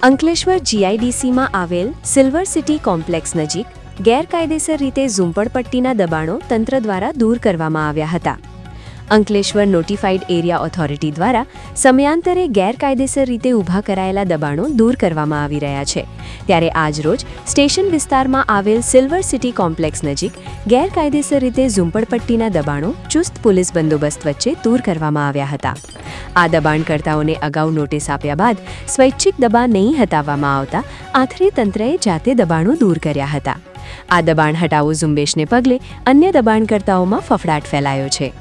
અંકલેશ્વર જીઆઈડીસીમાં આવેલ silver city complex નજીક ગેરકાયદેસર રીતે ઝૂંપડપટ્ટીના દબાણો તંત્ર દ્વારા દૂર કરવામાં આવ્યા હતા. અંકલેશ્વર નોટિફાઈડ એરિયા ઓથોરિટી દ્વારા સમયાંતરે ગેરકાયદેસર રીતે ઊભા કરાયેલા દબાણો દૂર કરવામાં આવી રહ્યા છે. ત્યારે આજરોજ સ્ટેશન વિસ્તારમાં આવેલ સિલ્વર સિટી કોમ્પ્લેક્સ નજીક ગેરકાયદેસર રીતે ઝૂંપડપટ્ટીના દબાણો ચુસ્ત પોલીસ બંદોબસ્ત વચ્ચે દૂર કરવામાં આવ્યા હતા. આ દબાણકર્તાઓને અગાઉ નોટિસ આપ્યા બાદ સ્વૈચ્છિક દબાણ નહીં હટાવવામાં આવતા આખરે તંત્રએ જાતે દબાણો દૂર કર્યા હતા. આ દબાણ હટાવો ઝુંબેશને પગલે અન્ય દબાણકર્તાઓમાં ફફડાટ ફેલાયો છે.